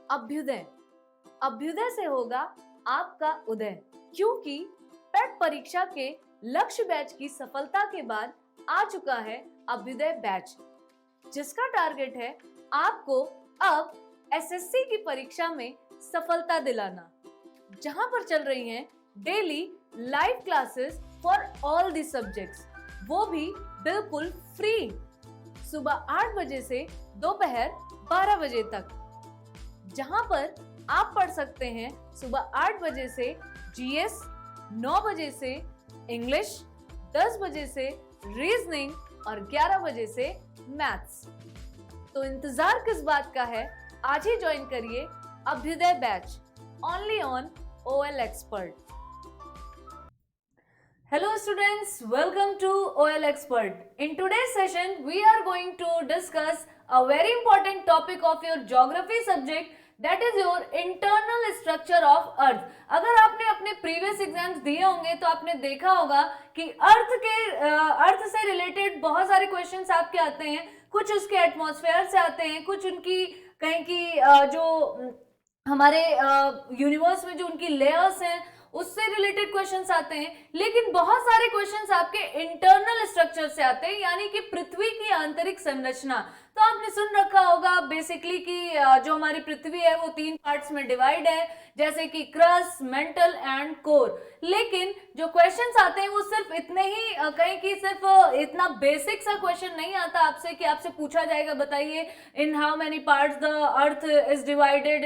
अभ्युदय। अभ्युदय से होगा आपका उदय, क्योंकि पेट परीक्षा के लक्ष्य बैच की सफलता के बाद आ चुका है अभ्युदय बैच, जिसका टारगेट है आपको अब एसएससी की परीक्षा में सफलता दिलाना, जहां पर चल रही हैं daily live classes for all the subjects, वो भी बिल्कुल फ्री, सुबह 8 बजे से दोपहर 12 बजे तक, जहां पर आप पढ़ सकते हैं सुबह 8 बजे से जीएस, 9 बजे से इंग्लिश, 10 बजे से रीजनिंग और 11 बजे से मैथ्स। तो इंतजार किस बात का है, आज ही ज्वाइन करिए Abhyuday batch only on OL Expert। Hello students, welcome to OL Expert. In today's session, we are going to discuss a very important topic of your geography subject, that is your internal structure of earth. अगर आपने अपने previous exams दिए होंगे तो आपने देखा होगा कि अर्थ से रिलेटेड बहुत सारे क्वेश्चंस आपके आते हैं, कुछ उसके एटमॉस्फेयर से आते हैं, कुछ उनकी कहीं की जो हमारे यूनिवर्स में जो उनकी लेयर्स हैं उससे रिलेटेड क्वेश्चंस आते हैं, लेकिन बहुत सारे क्वेश्चंस आपके इंटरनल स्ट्रक्चर से आते हैं, यानी कि पृथ्वी की आंतरिक संरचना। तो आपने सुन रखा होगा बेसिकली कि जो हमारी पृथ्वी है वो 3 पार्ट्स में डिवाइड है, जैसे कि क्रस्ट, मेंटल एंड कोर। लेकिन जो क्वेश्चंस आते हैं वो सिर्फ इतने ही, कहीं कि सिर्फ इतना बेसिक सा क्वेश्चन नहीं आता आपसे कि आपसे पूछा जाएगा बताइए in how many parts the earth is divided,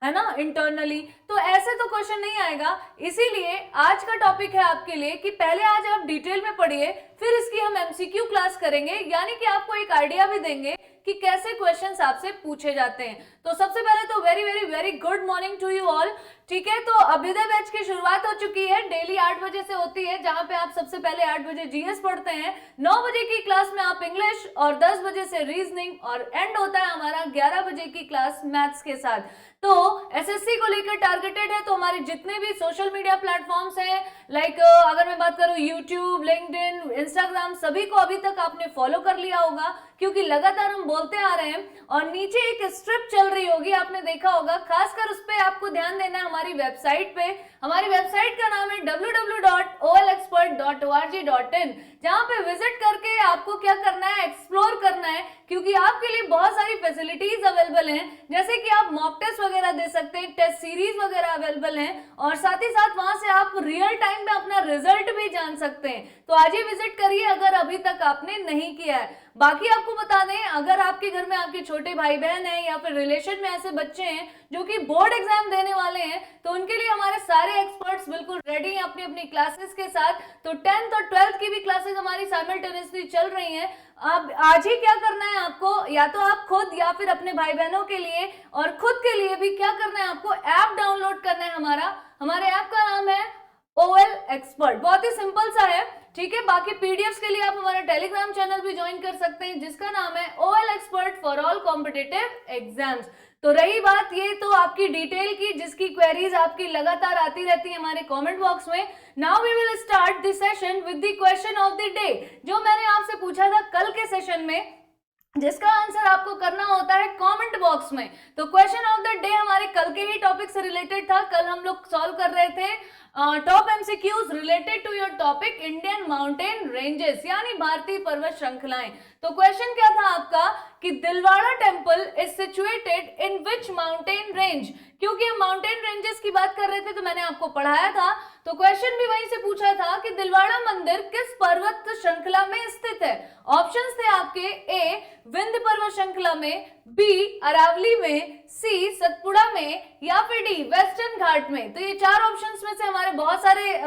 है ना, इंटरनली। तो ऐसे तो क्वेश्चन नहीं आएगा, इसीलिए आज का टॉपिक है आपके लिए कि पहले आज आप डिटेल में पढ़िए, फिर इसकी हम एमसीक्यू क्लास करेंगे, यानी कि आपको एक आइडिया भी देंगे कि कैसे क्वेश्चंस आपसे पूछे जाते हैं। तो सबसे पहले तो very very very good morning to you all. ठीक है, तो अभ्युदय बैच की शुरुआत हो चुकी है, डेली 8 बजे से होती है, जहां पे आप सबसे पहले 8 बजे जीएस पढ़ते हैं, 9 बजे की क्लास में आप इंग्लिश और 10 बजे से रीजनिंग, और एंड होता है हमारा 11 बजे की क्लास मैथ्स के साथ। तो एसएससी को लेकर टारगेटेड है, तो हमारे जितने भी सोशल मीडिया प्लेटफॉर्म्स हैं, लाइक अगर मैं बात करूं यूट्यूब, लिंक्डइन, इंस्टाग्राम, सभी को अभी तक आपने फॉलो कर लिया होगा, क्योंकि लगातार हम बोलते आ रहे हैं। और नीचे एक स्ट्रिप चल रही होगी, आपने देखा होगा, खासकर उस पर आपको ध्यान देना है हमारी वेबसाइट पे। हमारी वेबसाइट का नाम है www.olexpert.org.in, जहां पे विजिट करके आपको क्या करना है, एक्सप्लोर करना है, क्योंकि आपके लिए बहुत सारी फैसिलिटीज अवेलेबल हैं, जैसे कि आप मॉक टेस्ट वगैरह दे सकते हैं, टेस्ट सीरीज वगैरह अवेलेबल हैं, और साथ ही साथ वहां से आप रियल टाइम में अपना रिजल्ट भी जान सकते हैं। तो आज ही विजिट करिए अगर अभी तक आपने नहीं किया है। बाकी आपको बता दें, अगर आपके घर में आपके छोटे भाई बहन हैं या फिर रिलेशन में ऐसे बच्चे हैं जो कि बोर्ड एग्जाम देने वाले हैं, तो उनके लिए हमारे सारे एक्सपर्ट्स बिल्कुल रेडी हैं अपनी अपनी क्लासेस के साथ। तो 10th और 12th की भी क्लासेस हमारी साइमल्टेनियसली चल रही हैं। अब आज ही क्या करना है आपको, या तो आप खुद या फिर अपने भाई बहनों के लिए और खुद के लिए भी क्या करना है, आपको ऐप डाउनलोड करना है। हमारे ऐप का नाम है OL Expert, बहुत ही सिंपल सा है। ठीक है, बाकी पीडीएफ्स के लिए आप हमारा टेलीग्राम चैनल भी ज्वाइन कर सकते हैं, जिसका नाम है OL Expert for all competitive exams. तो रही बात ये तो आपकी डिटेल की, जिसकी क्वेरीज आपकी लगातार आती रहती है हमारे कमेंट बॉक्स में। Now we will start the session with the question of the day, जो मैंने आपसे पूछा था कल के सेशन में, जिसका आंसर आपको करना होता है कमेंट बॉक्स में। तो क्वेश्चन ऑफ द डे हमारे कल के ही टॉपिक से रिलेटेड था। कल हम लोग सॉल्व कर रहे थे top MCQs related to your topic Indian mountain ranges, यानी भारतीय पर्वत श्रृंखलाएं। तो क्वेश्चन क्या था आपका कि Dilwara temple is situated in which mountain range. क्योंकि हम माउंटेन रेंजेस की बात कर रहे थे तो मैंने आपको पढ़ाया था, तो क्वेश्चन भी वहीं से पूछा था कि दिलवाड़ा मंदिर किस पर्वत श्रृंखला में स्थित है। ऑप्शंस थे आपके, ए विंध्य पर्वत श्रृंखला में, बी अरावली में, सी सतपुड़ा में, या फिर डी वेस्टर्न घाट में। तो ये 4 ऑप्शंस में से हमारे बहुत सारे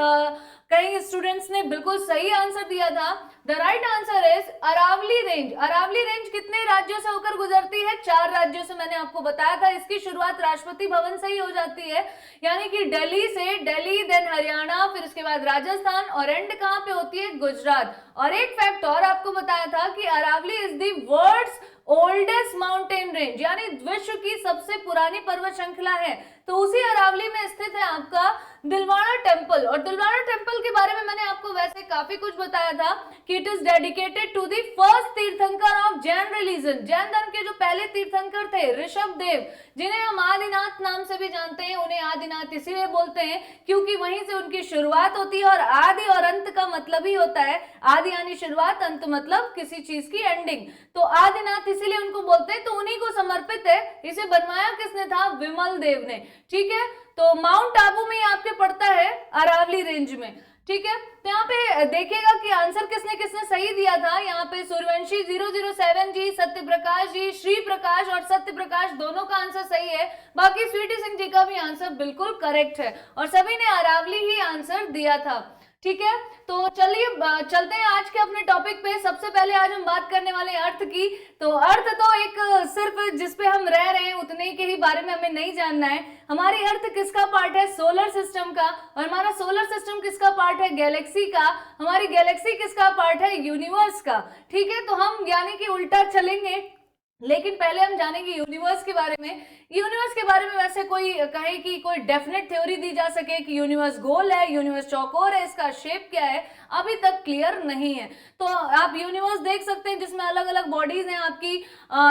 कई स्टूडेंट्स ने बिल्कुल सही आंसर दिया था। The right answer is Aravali range. Aravali range कितने राज्यों से होकर गुजरती है, 4 राज्यों से, मैंने आपको बताया था। इसकी शुरुआत राष्ट्रपति भवन से ही हो जाती है, यानी कि दिल्ली से, दिल्ली देन हरियाणा, फिर उसके बाद राजस्थान, और एंड कहां पे होती है, गुजरात। और एक फैक्ट और आपको बताया था कि Aravali is the world's oldest mountain range, यानी विश्व की सबसे पुरानी पर्वत श्रृंखला है। तो उसी अरावली में स्थित है आपका दिलवाड़ा टेम्पल। और दिलवाड़ा टेम्पल के बारे में मैंने आपको वैसे काफी कुछ बताया था कि it is dedicated to the first Tirthankar of Jain religion. Jain धर्म के जो पहले तीर्थंकर थे ऋषभ देव, जिन्हें हम आदिनाथ नाम से भी जानते हैं, उन्हें आदिनाथ इसीलिए बोलते हैं क्योंकि वहीं से उनकी शुरुआत होती है। और आदि और अंत का मतलब ही होता है, आदि यानी शुरुआत, अंत मतलब किसी चीज की एंडिंग। तो आदिनाथ इसीलिए उनको बोलते हैं, तो उन्हीं को समर्पित है। इसे बनवाया किसने था? विमल देव ने। ठीक है, तो माउंट आबू में आपके पड़ता है, अरावली रेंज में। ठीक है, तो यहाँ पे देखिएगा कि आंसर किसने किसने सही दिया था। यहाँ पे सूर्यवंशी 007 जी, सत्य प्रकाश जी, श्री प्रकाश और सत्य प्रकाश दोनों का आंसर सही है। बाकी स्वीटी सिंह जी का भी आंसर बिल्कुल करेक्ट है और सभी ने अरावली ही आंसर दिया था। ठीक है, तो चलिए चलते हैं आज के अपने टॉपिक पे। सबसे पहले आज हम बात करने वाले हैं अर्थ की। तो अर्थ तो एक सिर्फ जिस पे हम रह रहे हैं उतने के ही बारे में हमें नहीं जानना है। हमारी अर्थ किसका पार्ट है? सोलर सिस्टम का। और हमारा सोलर सिस्टम किसका पार्ट है? गैलेक्सी का। हमारी गैलेक्सी किसका पार्ट है? यूनिवर्स का। ठीक है, तो हम यानी कि उल्टा चलेंगे, लेकिन पहले हम जानेंगे यूनिवर्स के बारे में। यूनिवर्स के बारे में वैसे कोई कहे कि कोई डेफिनेट थ्योरी दी जा सके कि यूनिवर्स गोल है, यूनिवर्स चौकोर है, इसका शेप क्या है, अभी तक क्लियर नहीं है। तो आप यूनिवर्स देख सकते हैं जिसमें अलग अलग बॉडीज हैं आपकी,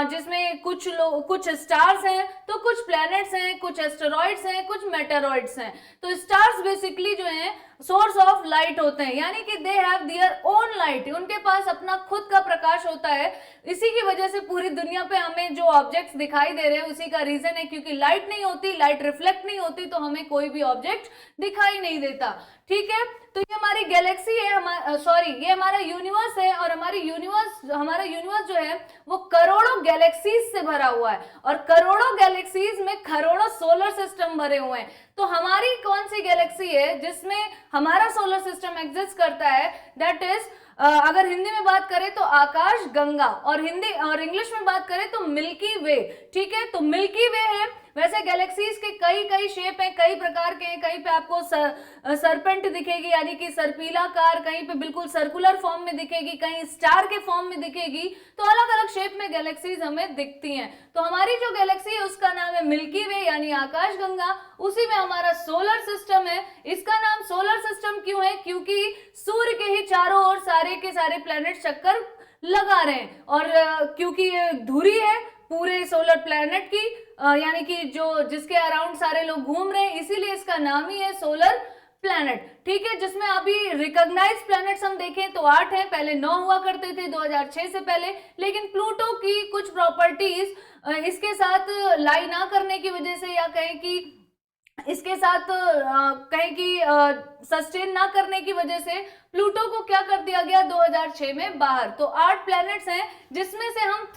जिसमें कुछ स्टार्स हैं, तो कुछ प्लैनेट्स हैं, कुछ एस्टेरॉइड्स हैं, कुछ मेटेरॉइड्स हैं। तो स्टार्स बेसिकली जो हैं सोर्स ऑफ लाइट होते हैं, यानी कि they have their own light, उनके पास अपना खुद का प्रकाश होता है। इसी की वजह से पूरी दुनिया पे हमें जो ऑब्जेक्ट्स दिखाई दे रहे हैं उसी का रीजन है, क्योंकि लाइट नहीं होती, लाइट रिफ्लेक्ट नहीं होती, तो हमें कोई भी ऑब्जेक्ट दिखाई नहीं देता। ठीक है, तो ये हमारी गैलेक्सी है, ये हमारा यूनिवर्स है। और हमारा यूनिवर्स जो है वो करोड़ों गैलेक्सीज से भरा हुआ है और करोड़ों गैलेक्सीज में करोड़ों सोलर सिस्टम भरे हुए हैं। तो हमारी कौन सी गैलेक्सी है जिसमें हमारा सोलर सिस्टम एग्जिस्ट करता है? दैट इज अगर हिंदी में बात करें तो आकाश गंगा, और इंग्लिश में बात करें तो मिल्की वे। ठीक है, तो मिल्की वे है। वैसे गैलेक्सीज के कई शेप हैं, कई प्रकार के हैं। कहीं पे आपको सरपेंट दिखेगी यानी कि सर्पिलाकार, कहीं पे बिल्कुल सर्कुलर फॉर्म में दिखेगी, कहीं स्टार के फॉर्म में दिखेगी। तो अलग अलग शेप में गैलेक्सीज हमें दिखती हैं। तो हमारी जो गैलेक्सी है उसका नाम है मिल्की वे यानी आकाश गंगा। उसी में हमारा सोलर सिस्टम है। इसका नाम सोलर सिस्टम क्यों है? क्योंकि सूर्य के ही चारों ओर सारे के सारे प्लैनेट चक्कर लगा रहे हैं, और क्योंकि ये धुरी है पूरे सोलर प्लैनेट की, यानी कि जिसके अराउंड सारे लोग घूम रहे हैं, इसीलिए इसका नाम ही है सोलर प्लैनेट। ठीक है, जिसमें अभी रिकॉग्नाइज्ड प्लैनेट्स हम देखें तो 8 हैं, पहले 9 हुआ करते थे 2006 से पहले। लेकिन प्लूटो की कुछ प्रॉपर्टीज इसके साथ लाई ना करने की वजह से, या कहें कि इसके साथ सस्टेन ना करने की वजह से प्लूटो को क्या कर दिया गया 2006 में बाहर। तो 8 प्लैनेट्स हैं, जिसमें से हम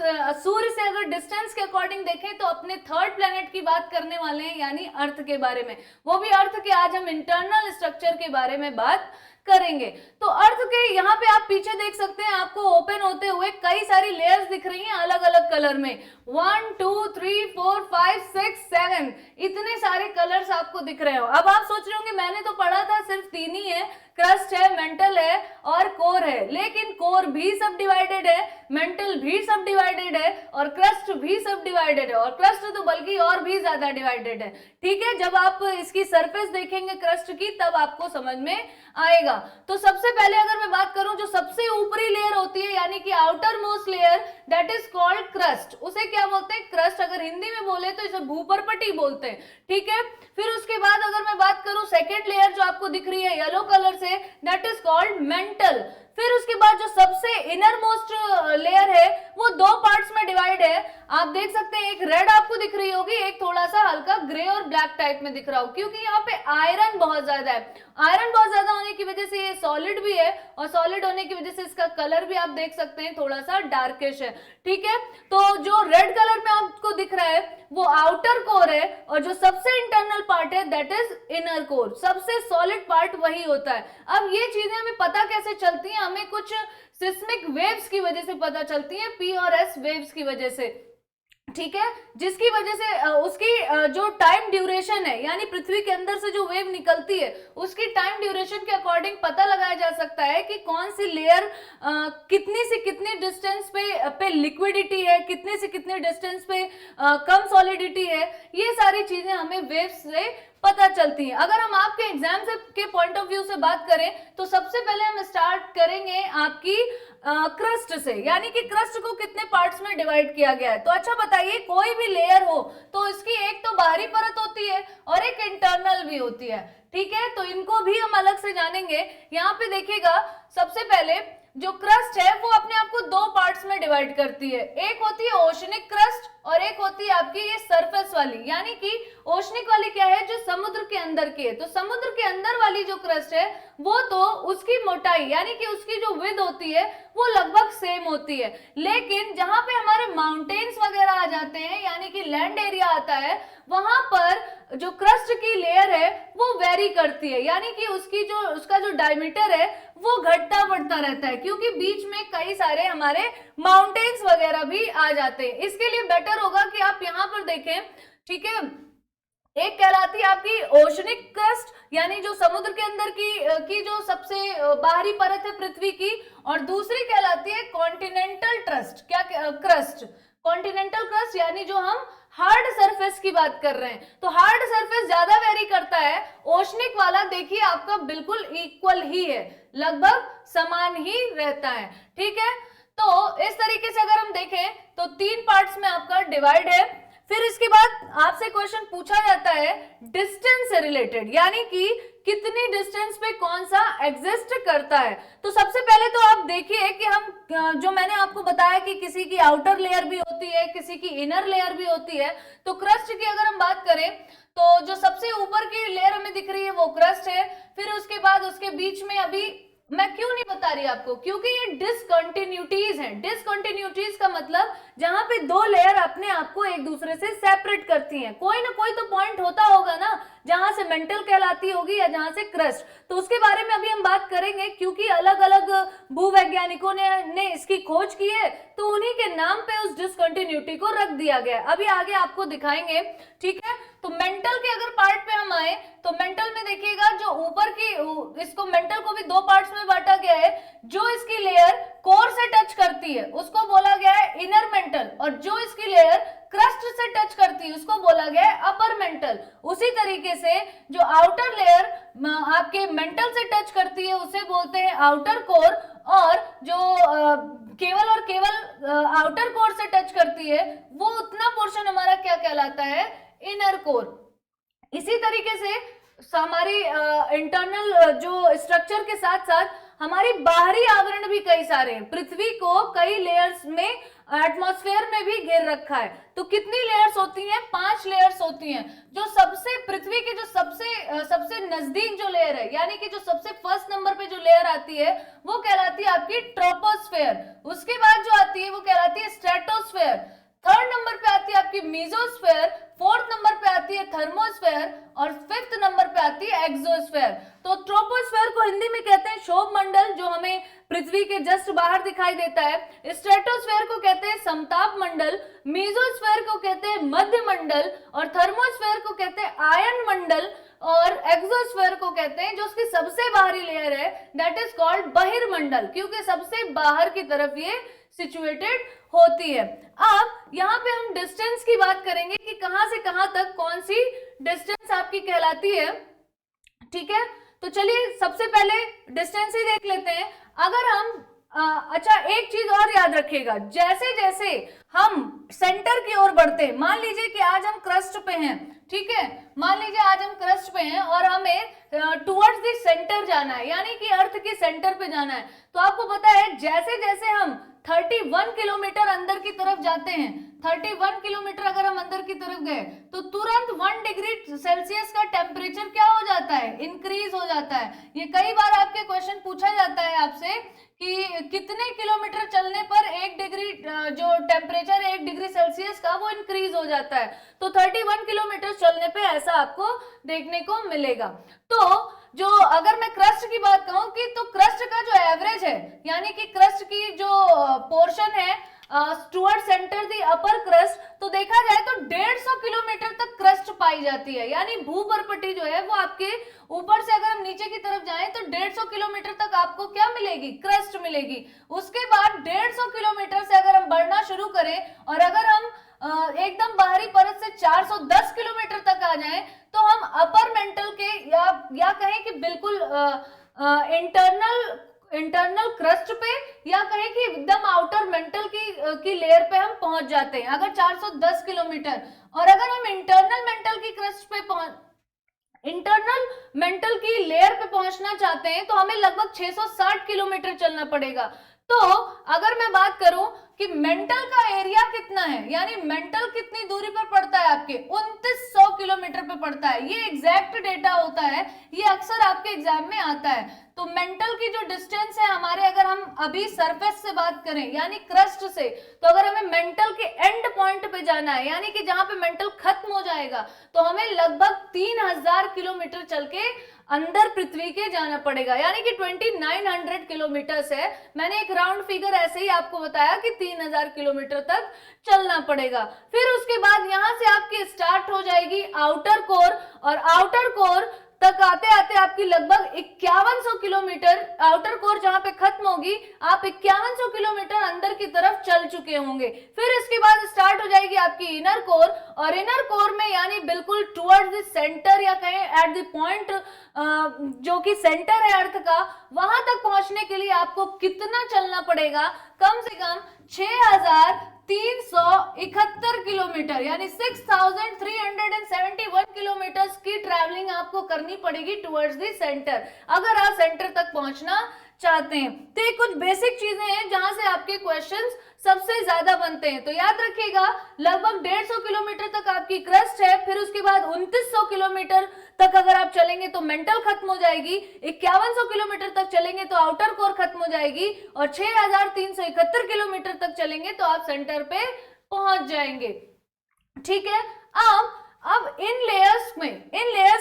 सूर्य से अगर डिस्टेंस के अकॉर्डिंग देखें तो अपने थर्ड प्लैनेट की बात करने वाले हैं, यानी अर्थ के बारे में। वो भी अर्थ के आज हम इंटरनल स्ट्रक्चर के बारे में बात करेंगे। तो अर्थ के यहाँ पे आप पीछे देख सकते हैं, आपको ओपन होते हुए कई सारी लेयर्स दिख रही हैं अलग अलग कलर में। 1 2 3 4 5 6 7 इतने सारे कलर्स आपको दिख रहे हो। अब आप सोच रहे होंगे मैंने तो पढ़ा था सिर्फ 3 ही है, क्रस्ट है, मेंटल है और कोर है। लेकिन कोर भी सब डिवाइडेड है, मेंटल भी सब डिवाइडेड है और क्रस्ट भी सब डिवाइडेड है, और क्रस्ट तो बल्कि और भी ज्यादा डिवाइडेड है। ठीक है, जब आप इसकी सरफेस देखेंगे क्रस्ट की तब आपको समझ में आएगा। तो सबसे पहले अगर मैं बात करूं, जो सबसे ऊपरी लेयर होती है यानी कि outer most layer, that is called crust. उसे क्या बोलते हैं? क्रस्ट। अगर हिंदी में बोले तो इसे भूपरपटी बोलते हैं। ठीक है, फिर उसके बाद अगर मैं बात करूं सेकेंड लेयर जो आपको दिख रही है येलो कलर से, दैट इज कॉल्ड मेंटल। फिर उसके बाद जो सबसे इनर मोस्ट लेयर है वो 2 पार्ट्स में डिवाइड है। आप देख सकते हैं, एक रेड आपको दिख रही होगी, एक थोड़ा सा हल्का ग्रे और ब्लैक टाइप में दिख रहा हो, क्योंकि यहाँ पे आयरन बहुत ज्यादा है। आयरन बहुत ज्यादा होने की वजह से ये सॉलिड भी है, और सॉलिड होने की वजह से इसका कलर भी आप देख सकते हैं थोड़ा सा डार्किश है। ठीक है, तो जो रेड कलर में आपको दिख रहा है वो आउटर कोर है, और जो सबसे इंटरनल पार्ट है दैट इज इनर कोर। सबसे सॉलिड पार्ट वही होता है। अब ये चीजें हमें पता कैसे चलती हैं? हमें कुछ सिस्मिक वेव्स की वजह से पता चलती है, P और S वेव्स की वजह से। ठीक है, जिसकी वजह से उसकी जो टाइम ड्यूरेशन है, यानी पृथ्वी के अंदर से जो वेव निकलती है उसकी टाइम ड्यूरेशन के अकॉर्डिंग पता लगाया जा सकता है कि कौन सी लेयर कितनी से कितने डिस्टेंस पे लिक्विडिटी है, कितने से कितने डिस्टेंस पे कम सॉलिडिटी है। ये सारी चीजें हमें वेव्स से पता चलती हैं। अगर हम आपके एग्जाम से के पॉइंट ऑफ व्यू से बात करें तो सबसे पहले हम स्टार्ट करेंगे आपकी क्रस्ट से, यानी कि क्रस्ट को कितने पार्ट्स में डिवाइड किया गया है। तो अच्छा बताइए, कोई भी लेयर हो तो इसकी एक तो बाहरी परत होती है और एक इंटरनल भी होती है, ठीक है, तो इनको भी हम अलग से जानेंगे। यहाँ पे देखिएगा, सबसे पहले जो क्रस्ट है वो अपने आप को दो पार्ट्स में डिवाइड करती है, एक होती है ओशनिक क्रस्ट और एक होती है आपकी ये सरफेस वाली, यानी कि ओशनिक वाली क्या है, जो समुद्र के अंदर की है। तो समुद्र के अंदर वाली जो क्रस्ट है वो तो उसकी मोटाई यानी कि उसकी जो विड्थ होती है वो लगभग सेम होती है, लेकिन जहां पे हमारे माउंटेन्स वगैरह आ जाते हैं यानी कि लैंड एरिया आता है, वहां पर जो क्रस्ट की लेयर है वो वेरी करती है, यानी कि उसका जो डायमीटर है वो घटता बढ़ता रहता है, क्योंकि बीच में कई सारे हमारे माउंटेन्स वगैरह भी आ जाते हैं। इसके लिए बेटर होगा कि आप यहाँ पर देखें, ठीक है, एक कहलाती है आपकी ओशनिक क्रस्ट यानी जो समुद्र के अंदर की जो सबसे बाहरी परत है पृथ्वी की, और दूसरी कहलाती है कॉन्टिनेंटल ट्रस्ट, क्या क्रस्ट, कॉन्टिनेंटल क्रस्ट यानी जो हम हार्ड सरफेस की बात कर रहे हैं। तो हार्ड सरफेस ज्यादा वेरी करता है, ओशनिक वाला देखिए आपका बिल्कुल इक्वल ही है, लगभग समान ही रहता है, ठीक है। तो इस तरीके से अगर हम देखें तो तीन पार्ट्स में आपका डिवाइड है। फिर इसके बाद आपसे क्वेश्चन पूछा जाता है डिस्टेंस से रिलेटेड, यानी कि कितनी डिस्टेंस पे कौन सा एग्जिस्ट करता है। तो सबसे पहले तो आप देखिए कि हम जो मैंने आपको बताया कि किसी की आउटर लेयर भी होती है, किसी की इनर लेयर भी होती है। तो क्रस्ट की अगर हम बात करें तो जो सबसे ऊपर की लेयर हमें दिख रही है वो क्रस्ट है, फिर उसके बाद उसके बीच में अभी मैं क्यों नहीं बता रही आपको, क्योंकि ये डिसकंटिन्यूटीज हैं। डिसकंटिन्यूटीज का मतलब जहां पे दो लेयर अपने आप को एक दूसरे से सेपरेट करती हैं, कोई ना कोई तो पॉइंट होता होगा ना जहां से मेंटल कहलाती होगी या जहां से क्रस्ट। तो उसके बारे में अभी हम बात करेंगे, क्योंकि अलग अलग भूवैज्ञानिकों ने इसकी खोज की है, तो उन्हीं के नाम पे उस डिसकंटिन्यूटी को रख दिया गया है। अभी आगे आपको दिखाएंगे, ठीक है। तो मेंटल के अगर पार्ट पे हम आए तो मेंटल में देखिएगा जो ऊपर की, इसको मेंटल को भी दो पार्ट्स में बांटा गया है। जो इसकी लेयर कोर से टच करती है उसको बोला गया है इनर मेंटल, और जो इसकी लेयर क्रस्ट से टच करती है उसको बोला गया है अपर मेंटल। उसी तरीके से जो आउटर लेयर आपके मेंटल से टच करती है उसे बोलते हैं आउटर कोर, और जो केवल और केवल आउटर कोर से टच करती है वो उतना पोर्शन हमारा क्या कहलाता है, इनर कोर। इसी तरीके से हमारी इंटरनल जो स्ट्रक्चर के साथ साथ हमारी बाहरी आवरण भी कई सारे हैं। पृथ्वी को कई लेयर्स में एटमॉस्फेयर में भी घेर रखा है। तो कितनी लेयर्स होती हैं, 5 लेयर्स होती हैं। जो सबसे पृथ्वी के जो सबसे नजदीक जो लेयर है, यानी कि जो सबसे फर्स्ट नंबर पे जो लेयर आती है वो कहलाती है आपकी ट्रोपोस्फेयर। उसके बाद जो आती है वो कहलाती है स्ट्रेटोस्फेयर। थर्ड नंबर पे आती है आपकी मीजोस्फेयर, फोर्थ नंबर पे आती है थर्मोस्फेयर, और फिफ्थ नंबर पे आती है एक्सोस्फेयर। तो ट्रोपोस्फेयर को हिंदी में कहते हैं शोभ मंडल, जो हमें पृथ्वी के जस्ट बाहर दिखाई देता है। स्ट्रेटोस्फेयर को कहते हैं समताप मंडल, मीजोस्फेयर को कहते हैं मध्य मंडल, और थर्मोस्फेयर को कहते हैं आयन मंडल, और एक्सोस्फेयर को कहते हैं जो उसकी सबसे बाहरी लेयर है दैट इज कॉल्ड बहिर्मंडल, क्योंकि सबसे बाहर की तरफ ये सिचुएटेड होती है। अब यहाँ पे हम डिस्टेंस की बात करेंगे कि कहां से कहां तक कौन सी डिस्टेंस आपकी कहलाती है, ठीक है। तो चलिए सबसे पहले डिस्टेंस ही देख लेते हैं। अगर हम अच्छा एक चीज और याद रखिएगा, जैसे जैसे हम सेंटर की ओर बढ़ते हैं, मान लीजिए कि आज हम क्रस्ट पे हैं, ठीक है, मान लीजिए आज हम क्रस्ट पे हैं और हमें टुवर्ड्स द सेंटर जाना है, यानी कि अर्थ के सेंटर पे जाना है। तो आपको पता है जैसे जैसे हम 31 किलोमीटर अंदर की तरफ जाते हैं, 31 किलोमीटर अगर हम अंदर की तरफ गए तो तुरंत 1 डिग्री सेल्सियस का टेम्परेचर क्या हो जाता है, इंक्रीज हो जाता है। ये कई बार आपके क्वेश्चन पूछा जाता है आपसे कि कितने किलोमीटर चलने पर 1 डिग्री जो टेम्परेचर है 1 डिग्री सेल्सियस का वो इंक्रीज हो जाता है। तो 31 किलोमीटर चलने पे ऐसा आपको देखने को मिलेगा। तो जो अगर मैं क्रस्ट की बात कहूं कि तो क्रस्ट का जो एवरेज है, यानी कि क्रस्ट की जो पोर्शन है टुवर्ड सेंटर दी अपर क्रस्ट, तो देखा जाए तो 150 किलोमीटर तक क्रस्ट पाई जाती है। यानी भूपर्पटी जो है वो आपके ऊपर से अगर हम नीचे की तरफ जाएं तो 150 किलोमीटर तक आपको क्या मिलेगी, क्रस्ट मिलेगी। उसके बाद 150 किलोमीटर से अगर हम बढ़ना शुरू करें और अगर हम एकदम बाहरी परत से 410 किलोमीटर तक आ जाएं तो हम अपर मेंटल के या कहें कि बिल्कुल इंटरनल क्रस्ट पे या कहें कि एकदम आउटर मेंटल की लेयर पे हम पहुंच जाते हैं अगर 410 किलोमीटर। और अगर हम इंटरनल मेंटल की क्रस्ट पे इंटरनल मेंटल की लेयर पे पहुंचना चाहते हैं तो हमें लगभग 660 किलोमीटर चलना पड़ेगा। तो अगर मैं बात करूं कि मेंटल का एरिया कितना है, यानी मेंटल कितनी दूरी पर पड़ता है आपके 2900 किलोमीटर पे पड़ता है। ये एग्जैक्ट डेटा होता है, ये अक्सर आपके एग्जाम में आता है। तो मेंटल की जो डिस्टेंस है हमारे, अगर हम अभी सरफेस से बात करें यानी क्रस्ट से, तो अगर हमें मेंटल के एंड पॉइंट पे जाना है यानी कि जहां पे मेंटल खत्म हो जाएगा, तो हमें लगभग 3000 किलोमीटर चल के अंदर पृथ्वी के जाना पड़ेगा, यानी कि 2900 किलोमीटर है। मैंने एक राउंड फिगर ऐसे ही आपको बताया कि 3000 किलोमीटर तक चलना पड़ेगा। फिर उसके बाद यहां से आपकी स्टार्ट हो जाएगी आउटर कोर, और आउटर कोर तक आते आते आपकी लगभग 5100 किलोमीटर, आउटर कोर जहां पे खत्म होगी आप 5100 किलोमीटर अंदर की तरफ चल चुके होंगे। फिर इसके बाद स्टार्ट हो जाएगी आपकी इनर कोर, और इनर कोर में यानी बिल्कुल टुवर्ड्स द सेंटर या कहें एट द पॉइंट जो कि सेंटर है अर्थ का, वहां तक पहुंचने के लिए आपको कितना चलना पड़ेगा? कम से कम 6371 किलोमीटर यानी 6371 किलोमीटर की ट्रैवलिंग आपको करनी पड़ेगी टुवर्ड्स द सेंटर, अगर आप सेंटर तक पहुंचना चाहते हैं। तो ये कुछ बेसिक चीजें हैं जहां से आपके क्वेश्चंस सबसे ज्यादा बनते हैं। तो याद रखिएगा लगभग 150 किलोमीटर तक आपकी क्रस्ट है, फिर उसके बाद 2900 किलोमीटर तक अगर आप चलेंगे तो मेंटल खत्म हो जाएगी, 5100 किलोमीटर तक चलेंगे तो आउटर कोर खत्म हो जाएगी, और 6371 किलोमीटर तक चलेंगे तो आप सेंटर पे पहुंच जाएंगे। ठीक है, अब इन लेयर्स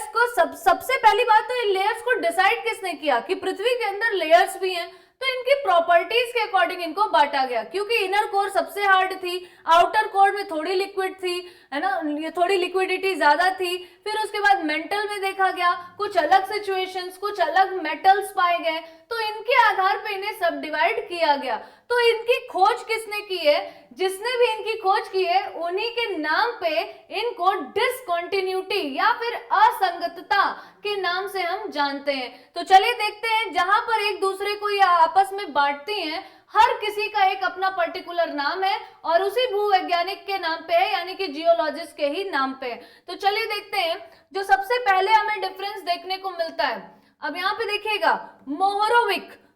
को सबसे पहली बात तो इन लेयर्स को डिसाइड किसने किया कि पृथ्वी के अंदर लेयर्स भी हैं, तो इनकी प्रॉपर्टीज के अकॉर्डिंग इनको बांटा गया, क्योंकि इनर कोर सबसे हार्ड थी, आउटर कोर में थोड़ी लिक्विड थी, है ना, ये थोड़ी लिक्विडिटी ज्यादा थी। फिर उसके बाद मेंटल में देखा गया कुछ अलग सिचुएशंस, कुछ अलग मेटल्स पाए गए, तो इनके आधार पे इन्हें सब डिवाइड किया गया। तो इनकी खोज किसने की है? जिसने भी इनकी खोज की है उन्हीं के नाम पे इनको डिसकंटिन्यूटी या फिर असंगतता के नाम से हम जानते हैं। तो चलिए देखते हैं, जहां पर एक दूसरे को ये आपस में बांटती हैं, हर किसी का एक अपना पर्टिकुलर नाम है और उसी भूवैज्ञानिक के नाम पे है, यानी कि जियोलॉजिस्ट के ही नाम पे है। तो चलिए देखते हैं, जो सबसे पहले हमें डिफरेंस देखने को मिलता है। अब यहाँ पे देखिएगा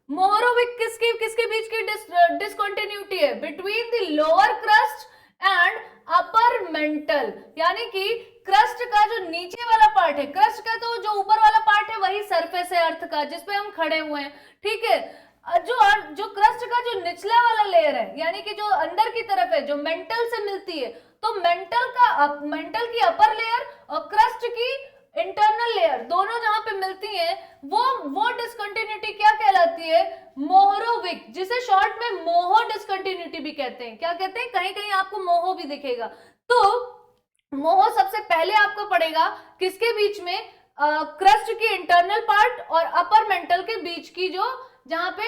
मोहरोविक किसके बीच की डिसकंटिन्यूटी है? Between the lower crust and upper mantle, यानी कि क्रस्ट का जो नीचे वाला पार्ट है, क्रस्ट का तो जो ऊपर वाला पार्ट है वही सरफेस है अर्थ का जिसपे हम खड़े हुए हैं, ठीक है। जो क्रस्ट का जो निचला वाला लेयर है, यानी कि जो अंदर की तरफ है, जो मेंटल से मिलती है, तो मेंटल की अपर लेयर और क्रस्ट की इंटरनल लेयर दोनों जहां पे मिलती हैं, वो डिसकंटिन्यूटी क्या कहलाती है? मोहरोविक, जिसे शॉर्ट में मोहो डिसकंटिन्यूटी भी कहते हैं। क्या कहते हैं? कहीं कहीं आपको मोहो भी दिखेगा। तो मोहो सबसे पहले आपको पड़ेगा किसके बीच में? क्रस्ट की इंटरनल पार्ट और अपर मेंटल के बीच की, जो जहां पे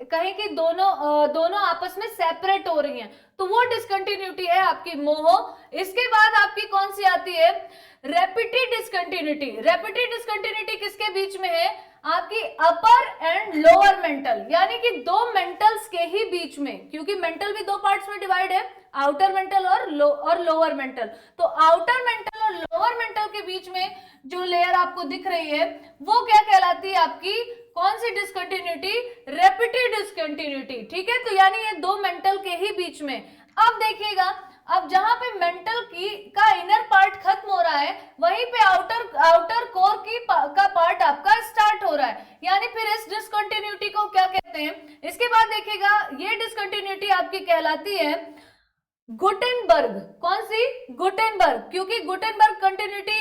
कहें कि दोनों आपस में सेपरेट हो रही हैं, तो वो डिसकंटिन्यूटी है आपकी मोहो। इसके बाद आपकी कौन सी आती है? रेपिटी डिसकंटिन्यूटी। रेपिटी डिसकंटिन्यूटी किसके बीच में है? आपकी अपर एंड लोअर मेंटल, यानी कि दो मेंटल्स के ही बीच में, क्योंकि मेंटल भी दो पार्ट्स में डिवाइड है, आउटर मेंटल और लोअर मेंटल। तो आउटर मेंटल और लोअर मेंटल के बीच में जो लेयर आपको दिख रही है वो क्या कहलाती है? आपकी कौन सी डिसकंटिन्यूटी? रेपिटी डिसकंटिन्यूटी, ठीक है। तो यानी ये दो मेंटल के ही बीच में। अब देखिएगा, अब जहां पे मेंटल का इनर पार्ट खत्म हो रहा है, वहीं पे आउटर कोर का पार्ट आपका स्टार्ट हो रहा है, यानी फिर इस डिसकंटिन्यूटी को क्या कहते हैं? इसके बाद देखिएगा, ये डिसकंटिन्यूटी आपकी कहलाती है गुटेनबर्ग। कौन सी? गुटेनबर्ग, क्योंकि गुटेनबर्ग कंटिन्यूटी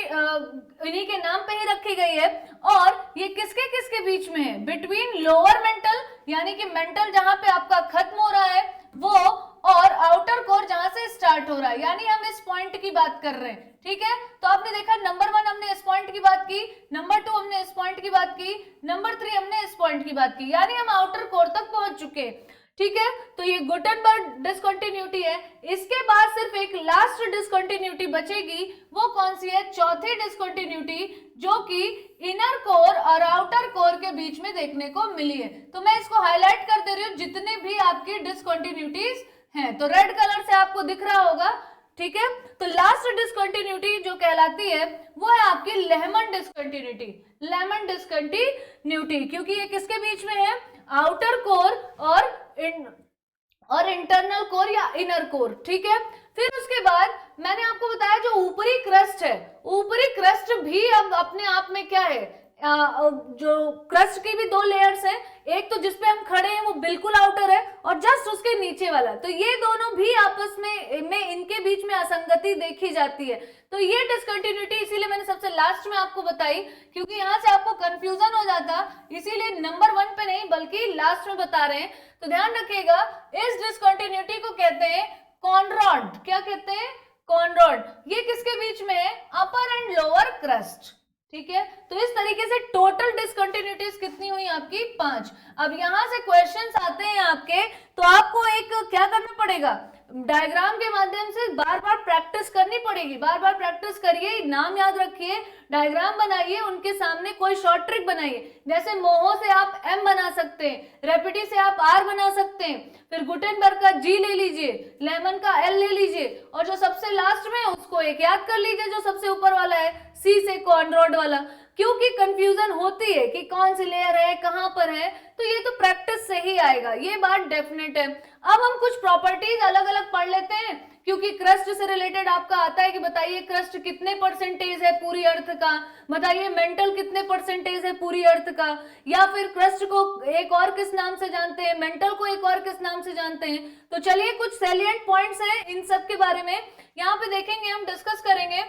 इन्हीं के नाम पे ही रखी गई है। और ये किसके बीच में है? बिटवीन लोअर मेंटल, यानी कि मेंटल जहां पे आपका खत्म हो रहा है वो, और आउटर कोर जहां से स्टार्ट हो रहा है, यानी हम इस पॉइंट की बात कर रहे हैं, ठीक है। तो आपने देखा, नंबर 1 हमने इस पॉइंट की बात की, नंबर 2 हमने इस पॉइंट की बात की, नंबर 3 हमने इस पॉइंट की बात की, यानी हम आउटर कोर तक पहुंच चुके हैं। ठीक है, तो ये गुटेनबर्ग डिसकंटिन्यूटी है। इसके बाद सिर्फ एक लास्ट डिसकंटिन्यूटी बचेगी, वो कौन सी है, चौथी डिसकंटिन्यूटी, जो कि इनर कोर और आउटर कोर के बीच में देखने को मिली है। तो मैं इसको हाईलाइट कर दे रही हूँ जितने भी आपकी डिसकंटिन्यूटीज हैं, तो रेड कलर से आपको दिख रहा होगा, ठीक है। तो लास्ट डिसकंटिन्यूटी जो कहलाती है वो है आपकी लेहमन डिसकंटिन्यूटी, लेहमन डिसकंटिन्यूटी, क्योंकि ये किसके बीच में है, आउटर कोर और इंटरनल कोर या इनर कोर, ठीक है। फिर उसके बाद मैंने आपको बताया जो ऊपरी क्रस्ट है, ऊपरी क्रस्ट भी अब अपने आप में क्या है, जो क्रस्ट की भी दो लेयर्स हैं, एक तो जिसपे हम खड़े हैं वो बिल्कुल आउटर है और जस्ट उसके नीचे वाला, तो ये दोनों भी आपस में इनके बीच में असंगति देखी जाती है। तो ये डिसकंटिन्यूटी इसीलिए मैंने सबसे लास्ट में आपको बताई, क्योंकि यहाँ से आपको कंफ्यूजन हो जाता, इसीलिए नंबर 1 पे नहीं बल्कि लास्ट में बता रहे हैं। तो ध्यान रखिएगा, इस डिसकंटिन्यूटी को कहते हैं कॉनरॉड। क्या कहते हैं, कॉनरॉड। ये किसके बीच में है, अपर एंड लोअर क्रस्ट, ठीक है। तो इस तरीके से टोटल डिसकंटिन्यूटीज कितनी हुई आपकी, 5। अब यहां से क्वेश्चंस आते हैं आपके, तो आपको एक क्या करना पड़ेगा, डायग्राम के माध्यम से बार बार प्रैक्टिस करनी पड़ेगी, बार बार प्रैक्टिस करिए, नाम याद रखिए, डायग्राम बनाइए, उनके सामने कोई शॉर्ट ट्रिक बनाइए, जैसे मोहो से आप एम बना सकते हैं, रेपिडी से आप आर बना सकते हैं, फिर गुटेनबर्ग का जी ले लीजिए, लेमन का एल ले लीजिए, और जो सबसे लास्ट में उसको एक याद कर लीजिए जो सबसे ऊपर वाला है, सी से कॉनरॉड वाला, क्योंकि कंफ्यूजन होती है कि कौन सी लेयर है, कहां पर है, तो ये तो प्रैक्टिस से ही आएगा, ये बात डेफिनेट है। अब हम कुछ प्रॉपर्टीज अलग अलग पढ़ लेते हैं, क्योंकि क्रस्ट से रिलेटेड आपका आता है कि बताइए क्रस्ट कितने परसेंटेज है पूरी अर्थ का, बताइए मेंटल कितने परसेंटेज है पूरी अर्थ का, या फिर क्रस्ट को एक और किस नाम से जानते हैं, मेंटल को एक और किस नाम से जानते हैं। तो चलिए कुछ सैलिएंट पॉइंट्स हैं इन सब के बारे में यहाँ पे देखेंगे, हम डिस्कस करेंगे।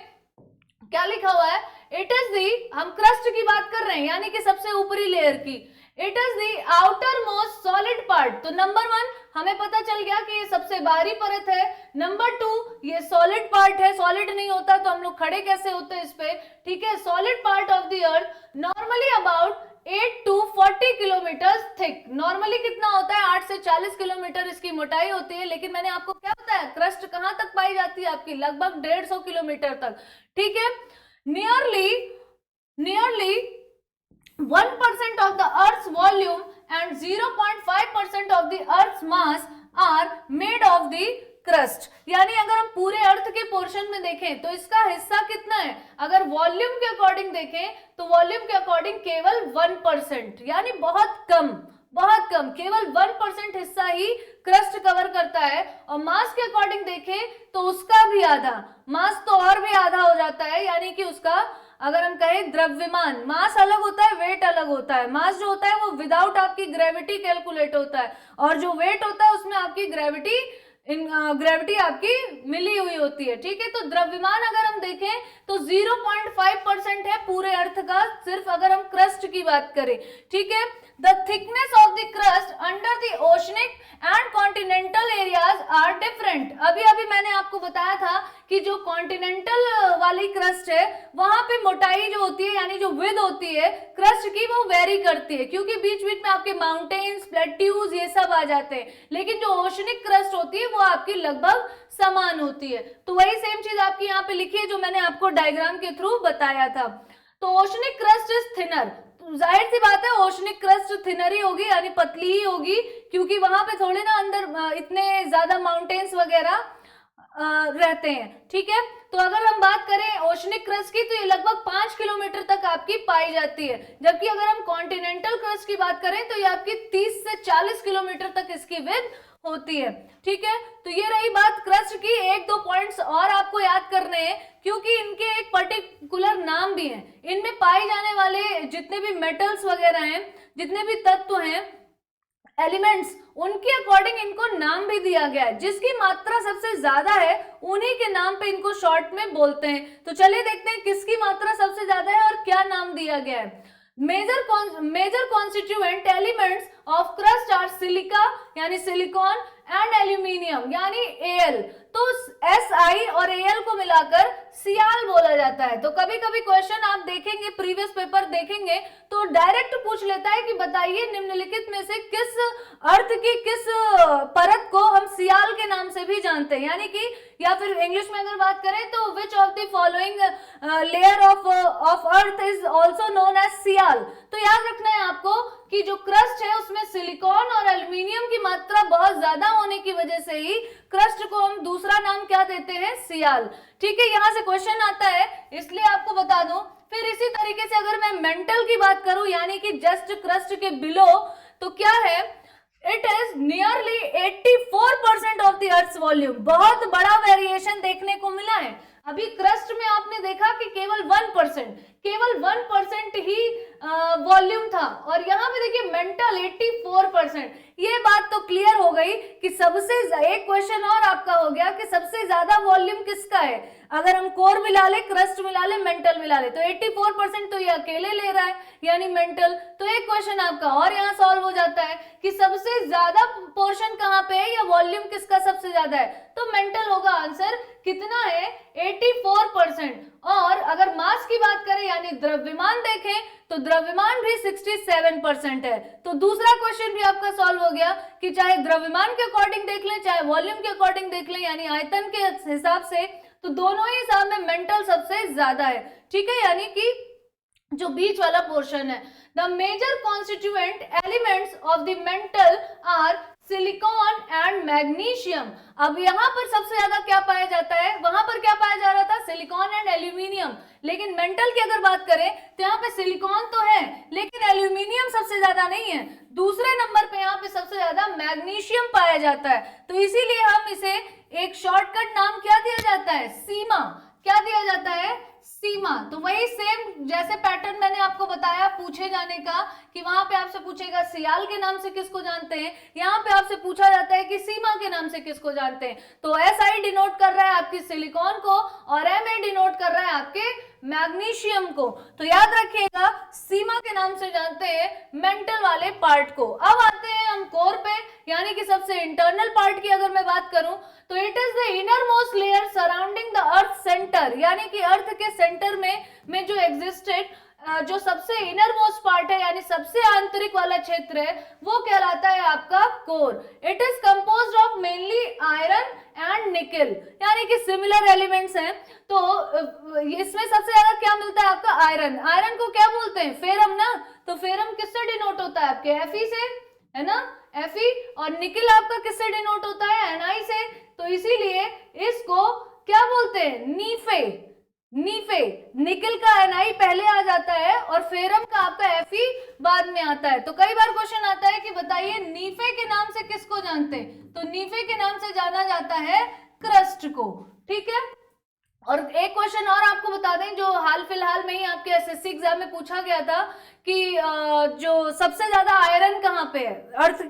क्या लिखा हुआ है, इट इज दी, हम क्रस्ट की बात कर रहे हैं यानी कि सबसे ऊपरी लेयर की, it is the outer most solid part. तो नंबर 1 हमें पता चल गया कि ये सबसे बाहरी परत है, नंबर 2 ये सॉलिड पार्ट है, सॉलिड नहीं होता तो हम लोग खड़े कैसे होते हैं इस पे, ठीक है। Solid part of the earth normally about 8 to 40 kilometre thick, normally कितना होता है 8 से 40 किलोमीटर इसकी मोटाई होती है, लेकिन मैंने आपको क्या बताया, क्रस्ट कहां तक पाई जाती है आपकी, लगभग 150 किलोमीटर तक, ठीक है। Nearly 1% of the Earth's volume and 0.5% of the Earth's mass are made of the crust, यानी अगर हम पूरे अर्थ के पोर्शन में देखें तो इसका हिस्सा कितना है, अगर वॉल्यूम के अकॉर्डिंग देखें तो वॉल्यूम के अकॉर्डिंग केवल 1%, यानी बहुत कम, केवल 1% हिस्सा ही क्रस्ट कवर करता है। और मास के अकॉर्डिंग देखें तो उसका भी आधा, मास तो और भी आधा हो जाता है, यानी कि उसका अगर हम कहें द्रव्यमान, मास अलग होता है, वेट अलग होता है, मास जो होता है वो विदाउट आपकी ग्रेविटी कैलकुलेट होता है, और जो वेट होता है उसमें आपकी ग्रेविटी आपकी मिली हुई होती है, ठीक है। तो द्रव्यमान अगर हम देखें तो 0.5% है पूरे अर्थ का, सिर्फ अगर हम क्रस्ट की बात करें, ठीक है। The thickness of the crust under the oceanic and continental areas are different. अभी मैंने आपको बताया था कि जो कॉन्टिनेंटल वाली क्रस्ट है वहां पे मोटाई जो होती है यानी जो विड्थ होती है क्रस्ट की वो वेरी करती है, क्योंकि बीच बीच में आपके माउंटेन्स, प्लेट्यूज ये सब आ जाते हैं, लेकिन जो ओशनिक क्रस्ट होती है वो आपकी लगभग समान होती है। तो वही सेम चीज आपकी यहाँ पे लिखी है जो मैंने आपको डायग्राम के थ्रू बताया था। तो ओशनिक क्रस्ट इज थिनर, जाहिर सी बात है ओशनिक क्रस्ट थिनर ही होगी, यानी पतली ही होगी, क्योंकि वहां पे थोड़े ना अंदर इतने ज्यादा माउंटेन्स वगैरह रहते हैं, ठीक है। तो अगर हम बात करें ओशनिक क्रस्ट की तो ये लगभग 5 किलोमीटर तक आपकी पाई जाती है, जबकि अगर हम कॉन्टिनेंटल क्रस्ट की बात करें तो ये आपकी 30 से 40 किलोमीटर तक इसकी विड्थ होती है, ठीक है। तो ये रही बात क्रस्ट की। 1-2 पॉइंट्स और आपको याद करने हैं, क्योंकि इनके एक पर्टिकुलर नाम भी हैं, इनमें पाए जाने वाले जितने भी मेटल्स वगैरह हैं, जितने भी तत्व हैं, एलिमेंट्स, उनके अकॉर्डिंग इनको नाम भी दिया गया है, जिसकी मात्रा सबसे ज्यादा है उन्हीं के नाम पे इनको शॉर्ट में बोलते हैं। तो चलिए देखते हैं किसकी मात्रा सबसे ज्यादा है और क्या नाम दिया गया है। Major constituent elements of crust are silica यानी सिलिकॉन एंड एल्यूमिनियम यानी Al। तो Si और Al को मिलाकर सियाल बोला जाता है। तो कभी कभी क्वेश्चन आप देखेंगे, प्रीवियस पेपर देखेंगे तो डायरेक्ट पूछ लेता है कि बताइए निम्नलिखित में से किस अर्थ की किस परत को हम सियाल के नाम से भी जानते हैं, यानी कि या फिर इंग्लिश में अगर बात करें तो which of the following layer of earth is also known as sial. तो याद रखना है आपको कि जो क्रस्ट है उसमें सिलिकॉन और एल्यूमिनियम की मात्रा बहुत ज्यादा होने की वजह से ही क्रस्ट को हम दूसरा नाम क्या देते हैं, सियाल। ठीक है, यहां से क्वेश्चन आता है इसलिए आपको बता दूं। फिर इसी तरीके से अगर मैं मेंटल की बात करूं यानी कि जस्ट क्रस्ट के बिलो, तो क्या है, it is nearly 84% of the earth volume. बहुत बड़ा वेरिएशन देखने को मिला है। अभी क्रस्ट में आपने देखा कि केवल 1% ही वॉल्यूम था, और यहाँ पे देखिए मेंटल 84%। ये बात तो क्लियर हो गई कि सबसे एक क्वेश्चन और आपका हो गया कि सबसे ज्यादा वॉल्यूम किसका है। अगर हम कोर मिला ले, क्रस्ट मिला ले, मेंटल मिला ले, तो 84% तो ये अकेले ले रहा है यानी मेंटल। तो एक क्वेश्चन आपका और यहाँ सॉल्व हो जाता है कि सबसे ज्यादा पोर्शन कहाँ पे है या वॉल्यूम किसका सबसे ज्यादा है, तो मेंटल होगा आंसर। कितना है, 84%। और अगर मास की बात करें यानी द्रव्यमान देखें तो द्रव्यमान भी 67% है। तो दूसरा क्वेश्चन भी आपका सॉल्व हो गया कि चाहे द्रव्यमान के अकॉर्डिंग देख लें चाहे वॉल्यूम के अकॉर्डिंग देख लें यानी आयतन के हिसाब से, तो दोनों ही हिसाब में मेंटल सबसे ज्यादा है। ठीक है, यानी कि जो बीच वाला पोर्शन है। The major constituent elements of the mantle are silicon and magnesium. अब यहाँ पर सबसे ज्यादा क्या पाया जाता है, वहां पर क्या पाया जा रहा था, सिलिकॉन एंड एल्यूमिनियम। लेकिन मेंटल की अगर बात करें तो यहाँ पे सिलिकॉन तो है लेकिन एल्यूमिनियम सबसे ज्यादा नहीं है। दूसरे नंबर पे यहाँ पे सबसे ज्यादा मैग्नीशियम पाया जाता है। तो इसीलिए हम इसे एक शॉर्टकट नाम क्या दिया जाता है, सीमा। क्या दिया जाता है, सीमा। तो वही सेम जैसे पैटर्न मैंने आपको बताया पूछे जाने का कि वहां पे आपसे पूछेगा सियाल के नाम से किसको जानते हैं, यहाँ पे आपसे पूछा जाता है कि सीमा के नाम से किसको जानते हैं। तो SI डिनोट कर रहा है आपकी सिलिकॉन को और MA डिनोट कर रहा है आपके मैग्नीशियम को। तो याद रखिएगा सीमा के नाम से जानते हैं मेंटल वाले पार्ट को। अब आते हैं हम कोर पे, यानी कि सबसे इंटरनल पार्ट की अगर मैं बात करूं तो it is the inner most layer surrounding the earth centre, यानी कि अर्थ के सेंटर में जो एग्जिस्टेड जो सबसे इनर मोस्ट पार्ट है यानी सबसे आंतरिक वाला क्षेत्र है वो कहलाता है आपका core. It is composed of mainly iron and निकल, यानी कि सिमिलर एलिमेंट्स हैं। तो इसमें सबसे ज्यादा क्या मिलता है आपका, आयरन। आयरन को क्या बोलते हैं, फेरम ना। तो फेरम किससे डिनोट होता है आपके, Fe से, है ना, Fe। और निकल आपका किससे डिनोट होता है, Ni से। तो इसीलिए इसको क्या बोलते हैं, नीफे। नीफे, निकल का Ni पहले आ जाता है और फेरम का आपका Fe बाद में आता है। तो कई बार क्वेश्चन आता है कि बताइए नीफे के नाम से किसको जानते हैं, तो नीफे के नाम से जाना जाता है क्रस्ट को। ठीक है, और एक क्वेश्चन और आपको बता दें जो हाल फिलहाल में ही आपके SSC एग्जाम में पूछा गया था कि जो सबसे ज्यादा आयरन कहाँ पे है अर्थ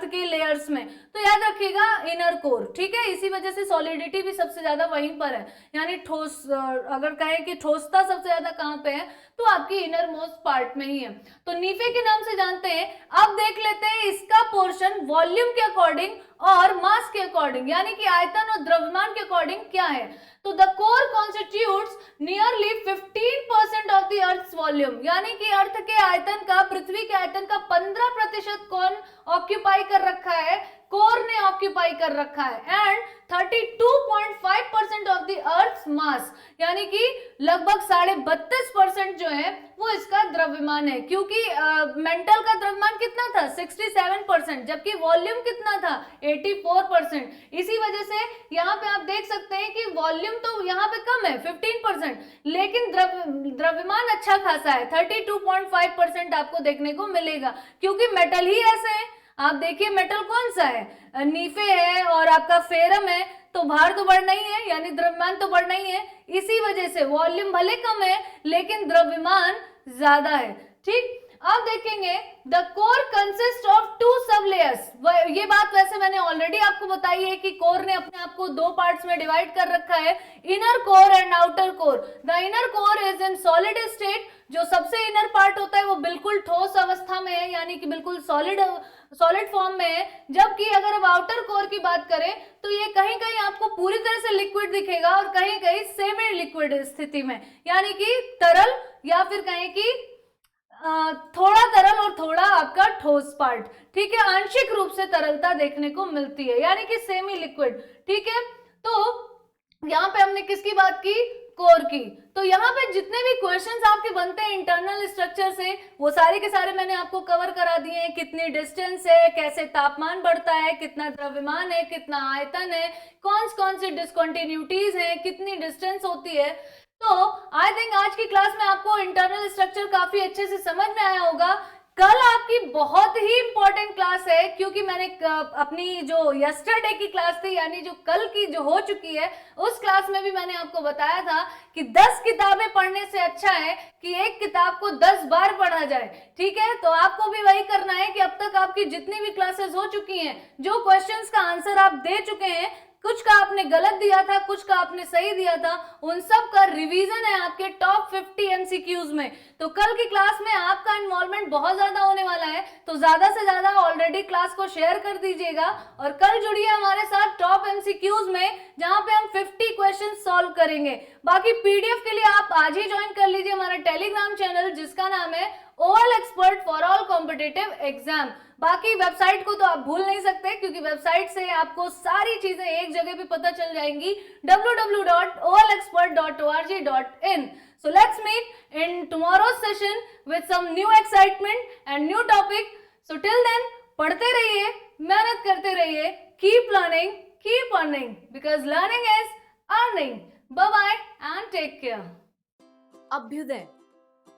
की लेयर्स में, तो याद रखिएगा इनर कोर। ठीक है, इसी वजह से सॉलिडिटी भी सबसे ज्यादा वहीं पर है, यानी ठोस, अगर कहें कि ठोसता सबसे ज्यादा कहाँ पे है तो आपकी इनर मोस्ट पार्ट में ही है। तो नीफे के नाम से जानते हैं। अब देख लेते हैं इसका पोर्शन वॉल्यूम के अकॉर्डिंग और मास के अकॉर्डिंग, यानी कि आयतन और द्रव्यमान के अकॉर्डिंग क्या है। तो the core constitutes nearly 15% of the earth volume, यानी कि अर्थ के आयतन का, पृथ्वी के आयतन का 15% कौन ऑक्यूपाई कर रखा है, कोर ने ऑक्यूपाई कर रखा है। एंड 32.5% ऑफ द अर्थ मास, यानी कि लगभग 32.5% जो है वो इसका द्रव्यमान है। क्योंकि मेंटल का द्रव्यमान कितना था, 67%, जबकि वॉल्यूम कितना था, 84%। इसी वजह से यहाँ पे आप देख सकते हैं कि वॉल्यूम तो यहाँ पे कम है 15%, लेकिन द्रव्यमान अच्छा खासा है, 32.5% आपको देखने को मिलेगा। क्योंकि मेटल ही ऐसे है, आप देखिए मेटल कौन सा है, नीफे है और आपका फेरम है, तो भार तो बढ़ना ही है, यानी द्रव्यमान तो बढ़ना ही है। इसी वजह से वॉल्यूम भले कम है लेकिन द्रव्यमान ज्यादा है। ठीक, अब देखेंगे द कोर कंसिस्ट ऑफ 2 सब लेयर्स। ये बात वैसे मैंने ऑलरेडी आपको बताई है कि कोर ने अपने आप को 2 पार्ट्स में डिवाइड कर रखा है, inner core and outer core. The inner core is in solid state जो सबसे इनर पार्ट होता है वो बिल्कुल ठोस अवस्था में है, यानी कि बिल्कुल सॉलिड फॉर्म में है, जबकि अगर अब आउटर कोर की बात करें तो ये कहीं कहीं आपको पूरी तरह से लिक्विड दिखेगा और कहीं कहीं सेमी लिक्विड स्थिति में, यानी कि तरल या फिर कहें कि थोड़ा तरल और थोड़ा आपका ठोस पार्ट, ठीक है, आंशिक रूप से तरलता देखने को मिलती है, यानी कि सेमी लिक्विड, ठीक है। तो यहाँ पे हमने किसकी बात की, कोर की। तो यहाँ पे जितने भी क्वेश्चंस आपके बनते हैं इंटरनल स्ट्रक्चर से वो सारे के सारे मैंने आपको कवर करा दिए हैं। कितनी डिस्टेंस है, कैसे तापमान बढ़ता है, कितना द्रव्यमान है, कितना आयतन है, कौन सी डिस्कंटिन्यूटीज हैं, कितनी डिस्टेंस होती है। तो आई थिंक आज की क्लास में आपको इंटरनल स्ट्रक्चर काफी अच्छे से समझ में आया होगा। कल आपकी बहुत ही इंपॉर्टेंट क्लास है, क्योंकि मैंने अपनी जो यस्टरडे की क्लास थी, यानी जो कल की जो हो चुकी है, उस क्लास में भी मैंने आपको बताया था कि 10 किताबें पढ़ने से अच्छा है कि एक किताब को 10 बार पढ़ा जाए, ठीक है। तो आपको भी वही करना है कि अब तक आपकी जितनी भी क्लासेस हो चुकी हैं, जो क्वेश्चंस का आंसर आप दे चुके हैं, कुछ का आपने गलत दिया था, कुछ का आपने सही दिया था, उन सब का रिवीजन है आपके टॉप 50 एमसीक्यूज में। तो कल की क्लास में आपका इन्वॉल्वमेंट बहुत ज्यादा होने वाला है, तो ज्यादा से ज्यादा ऑलरेडी क्लास को शेयर कर दीजिएगा और कल जुड़िए हमारे साथ टॉप एमसीक्यूज में, जहां पे हम 50 क्वेश्चन सॉल्व करेंगे। बाकी पीडीएफ के लिए आप आज ही ज्वाइन कर लीजिए हमारा टेलीग्राम चैनल, जिसका नाम है OL expert for all competitive exam. बाकी वेबसाइट को तो आप भूल नहीं सकते, क्योंकि वेबसाइट से आपको सारी चीजें एक जगह पे पता चल जाएंगी, www.olexpert.org.in। So let's meet in tomorrow's session with some new excitement and new topic. So till then, पढ़ते रहिए, मेहनत करते रहिए, keep learning because learning is earning. Bye bye and take care.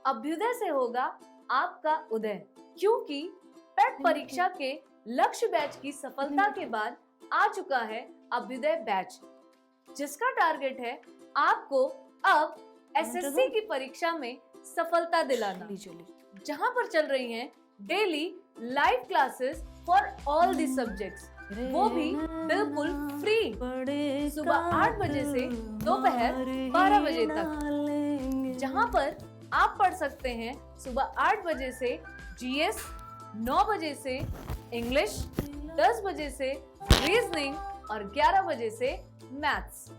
Abhyuday से होगा आपका उदय, क्योंकि पेट परीक्षा के लक्ष्य बैच की सफलता के बाद आ चुका है अभ्युदय बैच, जिसका टारगेट है आपको अब एसएससी की परीक्षा में सफलता दिलाना, जहां पर चल रही हैं daily live classes for all the subjects, वो भी बिल्कुल फ्री, सुबह 8 बजे से दोपहर 12 बजे तक, जहां पर आप पढ़ सकते हैं सुबह 8 बजे से जीएस, 9 बजे से इंग्लिश, 10 बजे से रीजनिंग और 11 बजे से मैथ्स।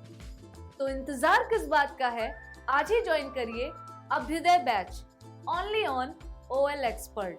तो इंतजार किस बात का है, आज ही ज्वाइन करिए Abhyuday batch, only on OL expert.